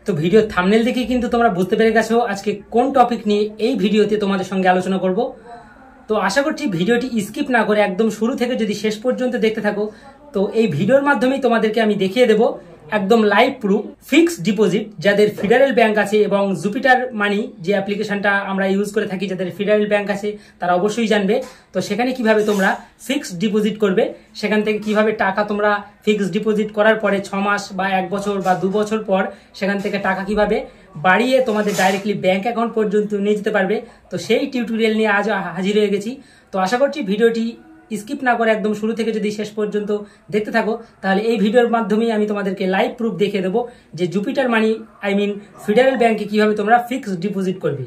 তো video thumbnail দেখে কিন্তু তোমরা বুঝতে পেরে গেছো আজকে কোন টপিক নিয়ে এই ভিডিওতে তোমাদের সঙ্গে আলোচনা করব। তো আশা করছি ভিডিওটি স্কিপ না করে একদম শুরু থেকে যদি শেষ পর্যন্ত দেখতে থাকো, তো এই ভিডিওর মাধ্যমেই তোমাদেরকে আমি দেখিয়ে দেব একদম লাইভ প্রুফ ফিক্সড ডিপোজিট যাদের ফেডারেল ব্যাংক আছে এবং জুপিটার মানি যে অ্যাপ্লিকেশনটা আমরা ইউজ করে থাকি, যাদের ফেডারেল ব্যাংক আছে তারা অবশ্যই জানবে। তো সেখানে কিভাবে তোমরা ফিক্সড ডিপোজিট করবে, সেখান থেকে কিভাবে টাকা তোমরা ফিক্সড ডিপোজিট করার পরে 6 মাস বা 1 বছর বা 2 বছর পর সেখান থেকে টাকা কিভাবে বাড়িয়ে তোমাদের ডাইরেক্টলি ব্যাংক অ্যাকাউন্ট পর্যন্ত নিয়ে যেতে পারবে, তো সেই টিউটোরিয়াল নিয়ে আজ হাজির হয়ে গেছি। তো আশা করছি ভিডিওটি স্কিপ না করে একদম শুরু থেকে যদি শেষ পর্যন্ত দেখতে থাকো, তাহলে এই ভিডিওর মাধ্যমেই আমি তোমাদেরকে লাইভ প্রুফ দেখিয়ে দেবো যে জুপিটার মানি ফেডারেল ব্যাংকে কিভাবে তোমরা ফিক্সড ডিপোজিট করবে।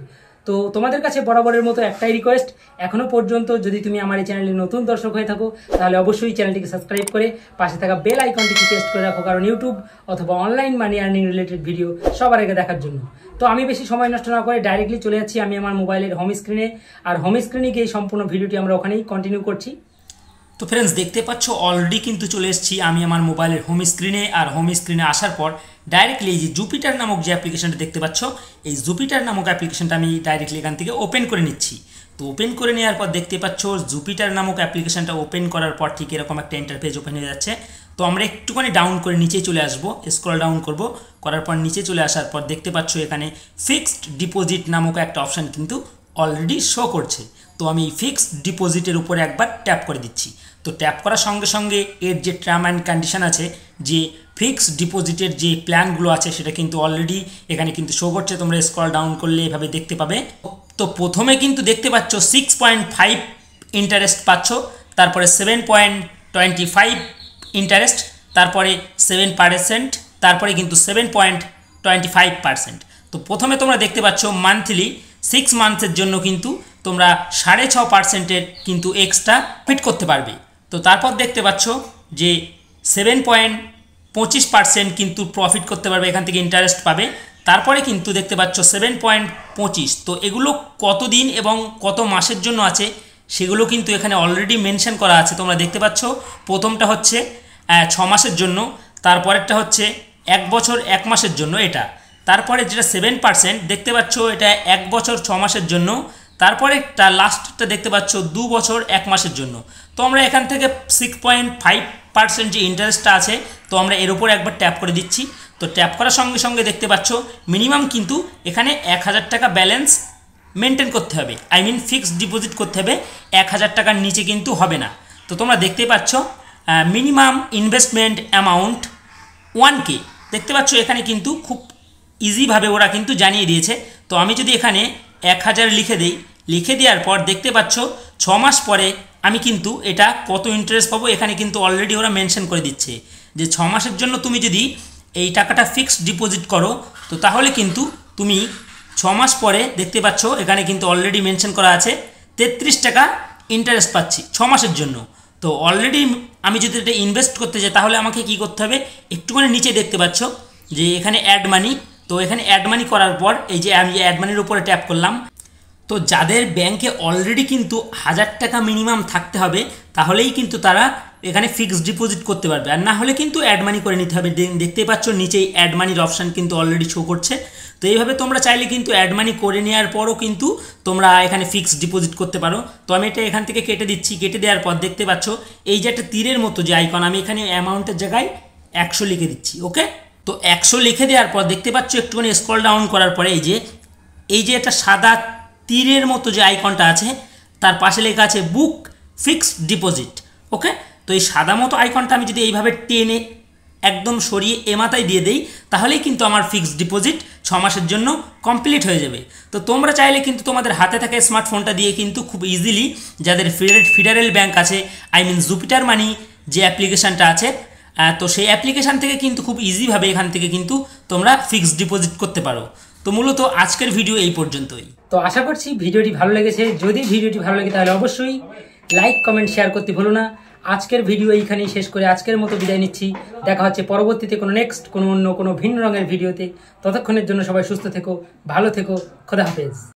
তো তোমাদের কাছে বরাবরের মতো একটাই রিকোয়েস্ট, এখনো পর্যন্ত যদি তুমি আমার এই চ্যানেলে নতুন দর্শক হয়ে থাকো তাহলে অবশ্যই চ্যানেলটিকে সাবস্ক্রাইব করে পাশে থাকা বেল আইকনটিকে প্রেস করে রাখো, কারণ ইউটিউব অথবা online money earning related video সবার আগে দেখার জন্য। তো আমি বেশি সময় নষ্ট না করে ডাইরেক্টলি চলে যাচ্ছি আমি আমার মোবাইলের হোম স্ক্রিনে, আর হোম স্ক্রিনে গিয়ে সম্পূর্ণ ভিডিওটি আমরা ওখানেই কন্টিনিউ করছি। তো ফ্রেন্ডস, দেখতে পাচ্ছ অলরেডি কিন্তু চলে এসেছি আমি আমার মোবাইলের হোম স্ক্রিনে। আর হোম স্ক্রিনে আসার পর ডাইরেক্টলি এই যে জুপিটার নামক যে অ্যাপ্লিকেশনটা দেখতে পাচ্ছ, এই জুপিটার নামক অ্যাপ্লিকেশনটা আমি ডাইরেক্টলি এখান থেকে ওপেন করে নিচ্ছি। তো ওপেন করে নেওয়ার পর দেখতে পাচ্ছ জুপিটার নামক অ্যাপ্লিকেশনটা ওপেন করার পর ঠিক এরকম একটা ইন্টারফেস ওপেন হয়ে যাচ্ছে। তো আমরা একটুখানি ডাউন করে নিচে চলে আসবো, স্ক্রল ডাউন করব, করার পর নিচে চলে আসার পর দেখতে পাচ্ছ এখানে ফিক্সড ডিপোজিট নামক একটা অপশান কিন্তু অলরেডি শো করছে। তো আমি ফিক্সড ডিপোজিটের উপরে একবার ট্যাপ করে দিচ্ছি। তো ট্যাপ করার সঙ্গে সঙ্গে এর যে টার্ম অ্যান্ড কন্ডিশন আছে, যে ফিক্সড ডিপোজিটের যে প্ল্যানগুলো আছে সেটা কিন্তু অলরেডি এখানে কিন্তু শো করছে। তোমরা স্ক্রল ডাউন করলে এভাবে দেখতে পাবে। তো প্রথমে কিন্তু দেখতে পাচ্ছ 6.5 ইন্টারেস্ট পাচ্ছ, তারপরে 7.25 ইন্টারেস্ট, তারপরে 7%, তারপরে কিন্তু 7.25%। তো প্রথমে তোমরা দেখতে পাচ্ছ মান্থলি 6 মান্থের জন্য কিন্তু তোমরা 6.5%-এর কিন্তু এক্সট্রা ফিট করতে পারবে। তো তারপর দেখতে পাচ্ছ যে 7.25% কিন্তু প্রফিট করতে পারবে, এখান থেকে ইন্টারেস্ট পাবে। তারপরে কিন্তু দেখতে পাচ্ছ 7.25। তো এগুলো কত দিন এবং কত মাসের জন্য আছে সেগুলো কিন্তু এখানে অলরেডি মেনশন করা আছে। তোমরা দেখতে পাচ্ছ প্রথমটা হচ্ছে 6 মাসের জন্য, তারপরেরটা হচ্ছে 1 বছর 1 মাসের জন্য এটা, তারপরে যেটা 7% দেখতে পাচ্ছ এটা 1 বছর 6 মাসের জন্য, তারপরে একটা লাস্টটা দেখতে পাচ্ছ 2 বছর 1 মাসের জন্য। তো আমরা এখান থেকে 6.5% যে ইন্টারেস্টটা আছে, তো আমরা এর উপর একবার ট্যাপ করে দিচ্ছি। তো ট্যাপ করার সঙ্গে সঙ্গে দেখতে পাচ্ছ মিনিমাম কিন্তু এখানে 1000 টাকা ব্যালেন্স মেনটেন করতে হবে, ফিক্সড ডিপোজিট করতে হবে, 1000 টাকার নিচে কিন্তু হবে না। তো তোমরা দেখতে পাচ্ছ মিনিমাম ইনভেস্টমেন্ট অ্যামাউন্ট 1K দেখতে পাচ্ছ এখানে কিন্তু খুব ইজিভাবে ওরা কিন্তু জানিয়ে দিয়েছে। তো আমি যদি এখানে 1000 লিখে দিই, লিখে দেওয়ার পর দেখতে পাচ্ছ 6 মাস পরে আমি কিন্তু এটা কত ইন্টারেস্ট পাবো এখানে কিন্তু অলরেডি ওরা মেনশন করে দিচ্ছে যে 6 মাসের জন্য তুমি যদি এই টাকাটা ফিক্সড ডিপোজিট করো, তো তাহলে কিন্তু তুমি 6 মাস পরে দেখতে পাচ্ছ এখানে কিন্তু অলরেডি মেনশন করা আছে 33 টাকা ইন্টারেস্ট পাচ্ছি 6 মাসের জন্য। তো অলরেডি আমি যদি এটা ইনভেস্ট করতে চাই তাহলে আমাকে কি করতে হবে, একটুখানি নিচে দেখতে পাচ্ছ যে এখানে অ্যাড মানি। তো এখানে অ্যাড মানি করার পর এই যে আমি অ্যাড মানির উপরে ট্যাপ করলাম। তো যাদের ব্যাংকে অলরেডি কিন্তু 1000 টাকা মিনিমাম থাকতে হবে তাহলেই কিন্তু তারা এখানে ফিক্সড ডিপোজিট করতে পারবে, আর না হলে কিন্তু অ্যাড মানি করে নিতে হবে। দেখতেই পাচ্ছ নিচেই অ্যাড মানির অপশান কিন্তু অলরেডি শো করছে। তো এইভাবে তোমরা চাইলে কিন্তু অ্যাড মানি করে নেওয়ার পরও কিন্তু তোমরা এখানে ফিক্সড ডিপোজিট করতে পারো। তো আমি এটা এখান থেকে কেটে দিচ্ছি। কেটে দেওয়ার পর দেখতে পাচ্ছ এই যে একটা তীরের মতো যে আইকন, আমি এখানে অ্যামাউন্টের জায়গায় 100 লিখে দিচ্ছি। ওকে, তো 100 লিখে দেওয়ার পর দেখতে পাচ্ছ একটুখানি স্ক্রল ডাউন করার পরে এই যে একটা সাদা তীরের মতো যে আইকনটা আছে তার পাশে লেখা আছে বুক ফিক্সড ডিপোজিট। ওকে, তো এই সাদা মতো আইকনটা আমি যদি এইভাবে টেনে একদম সরিয়ে মাথায় দিয়ে দেই তাহলেই কিন্তু আমার ফিক্সড ডিপোজিট 6 মাসের জন্য কমপ্লিট হয়ে যাবে। তো তোমরা চাইলে কিন্তু তোমাদের হাতে থাকা স্মার্টফোনটা দিয়ে কিন্তু খুব ইজিলি যাদের ফেডারেল ব্যাংক আছে জুপিটার মানি যে অ্যাপ্লিকেশানটা আছে, তো সেই অ্যাপ্লিকেশান থেকে কিন্তু খুব ইজিভাবে এখান থেকে কিন্তু তোমরা ফিক্সড ডিপোজিট করতে পারো। তো মূলত আজকের ভিডিও এই পর্যন্তই। তো আশা করছি ভিডিওটি ভালো লেগেছে। যদি ভিডিওটি ভালো লাগে তাহলে অবশ্যই লাইক কমেন্ট শেয়ার করতে ভুলো না। আজকের ভিডিও এইখানেই শেষ করে আজকের মতো বিদায় নিচ্ছি। দেখা হচ্ছে পরবর্তীতে কোনো অন্য কোনো ভিন্ন রঙের ভিডিওতে। ততক্ষণের জন্য সবাই সুস্থ থেকো, ভালো থেকো, খোদা হাফেজ।